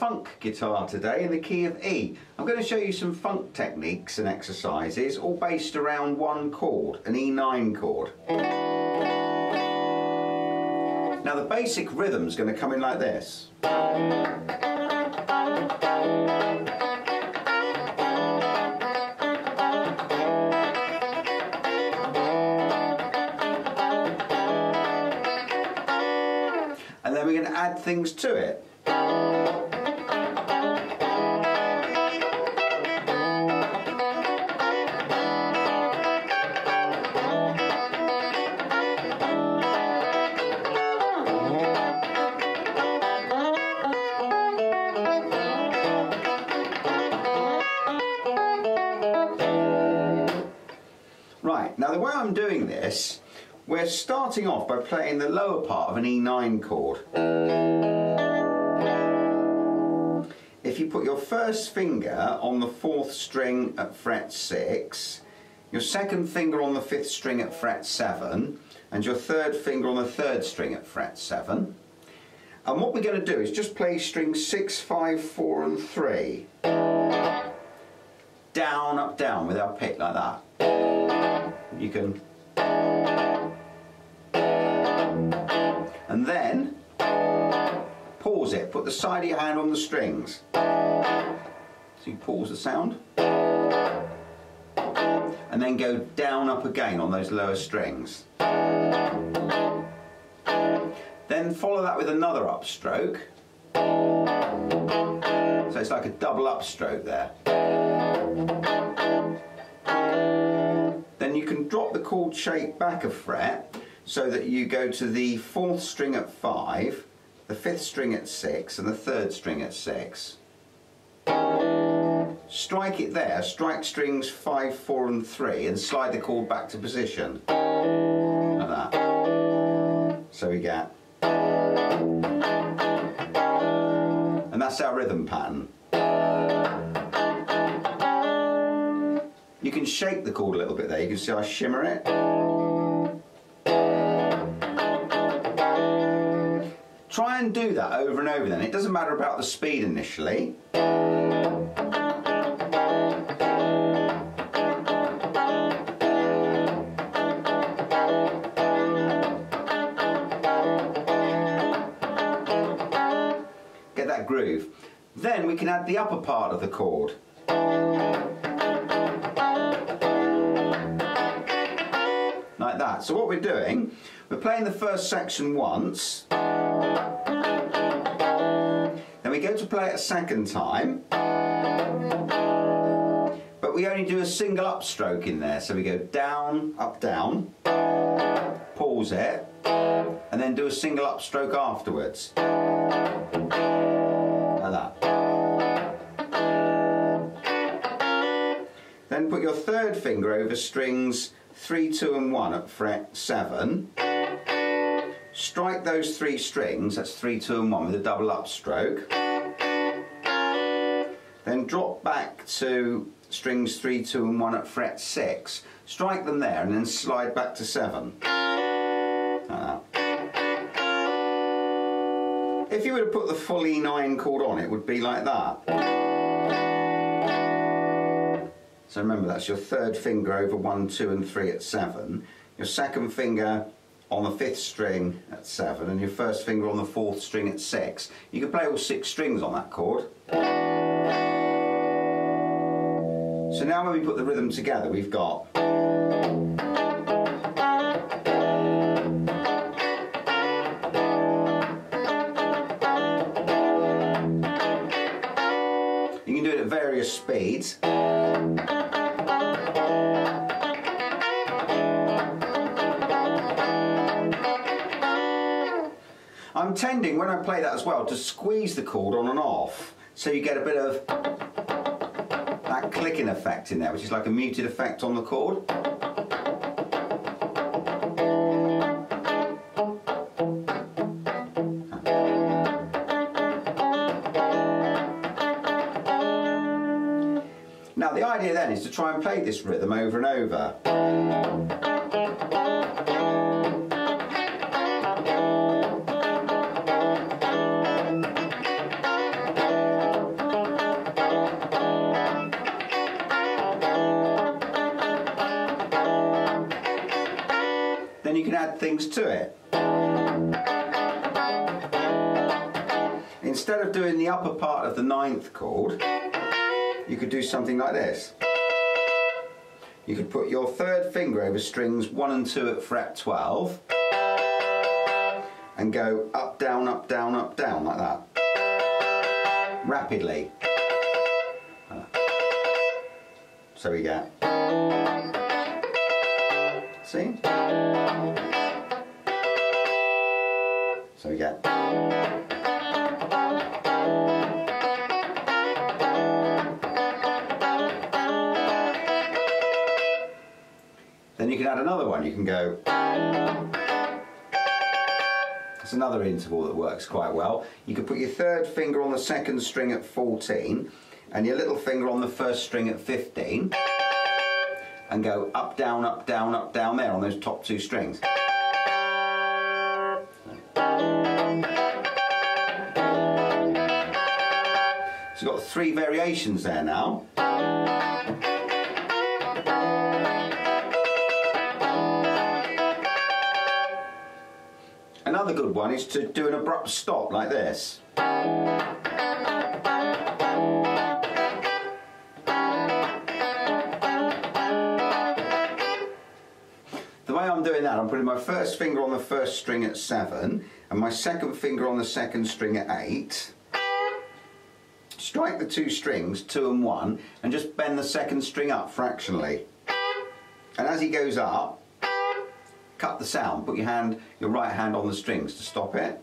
funk guitar today in the key of E. I'm going to show you some funk techniques and exercises all based around one chord, an E9 chord. Now the basic rhythm is going to come in like this. And then we're going to add things to it. Right, now the way I'm doing this, we're starting off by playing the lower part of an E9 chord. If you put your first finger on the 4th string at fret 6, your second finger on the 5th string at fret 7, and your third finger on the 3rd string at fret 7. And what we're going to do is just play strings 6, 5, 4 and 3. Down, up, down with our pick like that. You can, and then pause it, put the side of your hand on the strings. So you pause the sound and then go down, up again on those lower strings. Then follow that with another upstroke. So it's like a double upstroke there. Then you can drop the chord shape back a fret so that you go to the 4th string at 5, the 5th string at 6 and the 3rd string at 6. Strike it there, strike strings 5, 4 and 3 and slide the chord back to position. Like that. So we get. And that's our rhythm pattern. You can shake the chord a little bit there, you can see I shimmer it. Try and do that over and over then, it doesn't matter about the speed initially. Get that groove. Then we can add the upper part of the chord. Like that. So what we're doing, we're playing the first section once, then we go to play it a second time, but we only do a single upstroke in there, so we go down, up, down, pause it, and then do a single upstroke afterwards. Like that. Then put your third finger over strings 3, 2 and 1 at fret 7. Strike those 3 strings, that's 3, 2 and 1 with a double upstroke. Then drop back to strings 3, 2 and 1 at fret 6. Strike them there and then slide back to 7. If you were to put the full E9 chord on, it would be like that. So remember, that's your third finger over 1, 2 and 3 at 7, your second finger on the 5th string at 7 and your first finger on the 4th string at 6. You can play all 6 strings on that chord. So now when we put the rhythm together, we've got you can do it at various speeds. I'm tending, when I play that as well, to squeeze the chord on and off, so you get a bit of that clicking effect in there, which is like a muted effect on the chord. Now the idea then is to try and play this rhythm over and over. you can add things to it. Instead of doing the upper part of the 9th chord, you could do something like this. You could put your 3rd finger over strings 1 and 2 at fret 12 and go up, down, up, down, up, down, like that. Rapidly. So we get. See? So we get. Then you can add another one. You can go. That's another interval that works quite well. You could put your 3rd finger on the 2nd string at 14 and your little finger on the 1st string at 15 and go up, down, up, down, up, down there on those top 2 strings. So you've got 3 variations there now. Another good one is to do an abrupt stop like this. The way I'm doing that, I'm putting my 1st finger on the 1st string at 7 and my 2nd finger on the 2nd string at 8. Strike the 2 strings, 2 and 1, and just bend the 2nd string up fractionally. And as he goes up, cut the sound, put your right hand on the strings to stop it.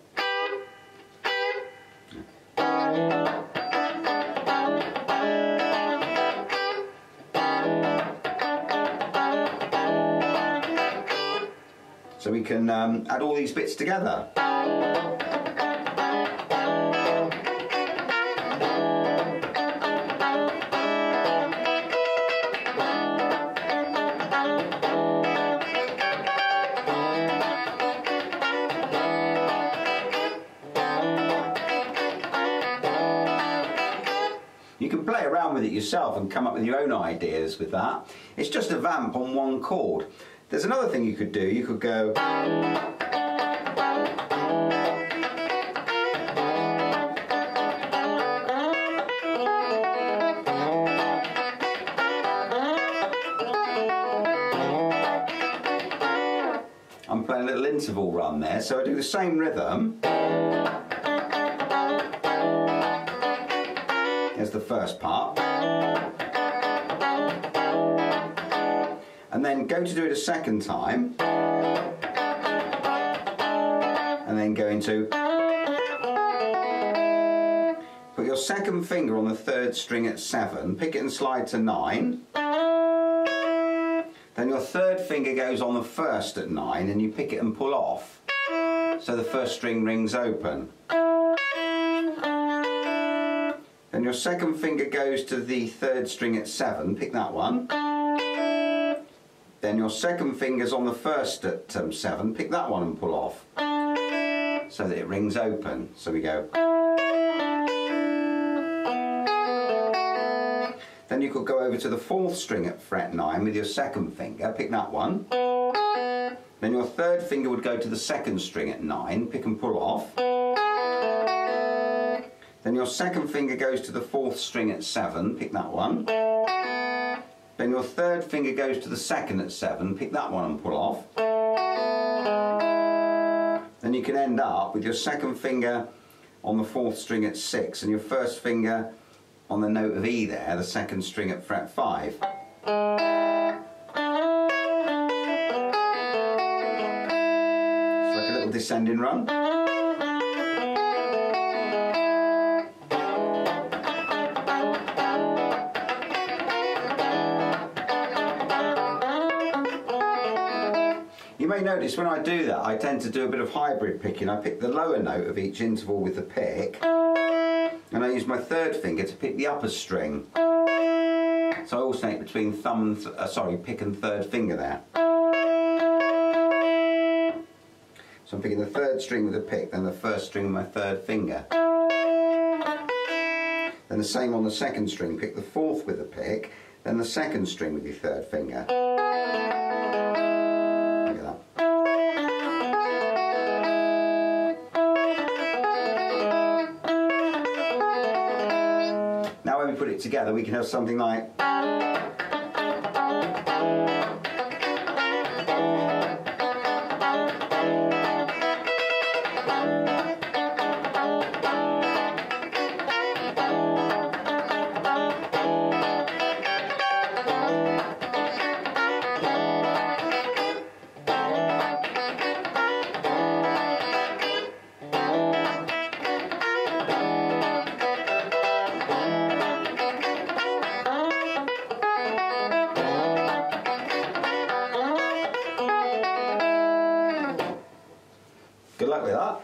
So we can add all these bits together. You can play around with it yourself and come up with your own ideas with that. It's just a vamp on 1 chord. There's another thing you could do. You could go. I'm playing a little interval run there, so I do the same rhythm as the first part, and then go to do it a 2nd time, and then go into. Put your 2nd finger on the 3rd string at 7, pick it and slide to 9. Then your 3rd finger goes on the 1st at 9 and you pick it and pull off, so the 1st string rings open. Then your 2nd finger goes to the 3rd string at 7, pick that one. Then your 2nd finger's on the 1st at 7, pick that one and pull off, so that it rings open. So we go. Then you could go over to the 4th string at fret 9 with your 2nd finger, pick that one. Then your 3rd finger would go to the 2nd string at 9, pick and pull off. Then your 2nd finger goes to the 4th string at 7, pick that one. Then your 3rd finger goes to the 2nd at 7, pick that one and pull off. Then you can end up with your 2nd finger on the 4th string at 6 and your 1st finger on the note of E there, the 2nd string at fret 5. It's like a little descending run. You may notice when I do that, I tend to do a bit of hybrid picking. I pick the lower note of each interval with the pick, and I use my 3rd finger to pick the upper string. So I alternate between pick and 3rd finger there. So I'm picking the 3rd string with the pick, then the 1st string with my 3rd finger. Then the same on the 2nd string, pick the 4th with the pick, then the 2nd string with your 3rd finger. Look at that. it together, we can have something like. Good luck with that.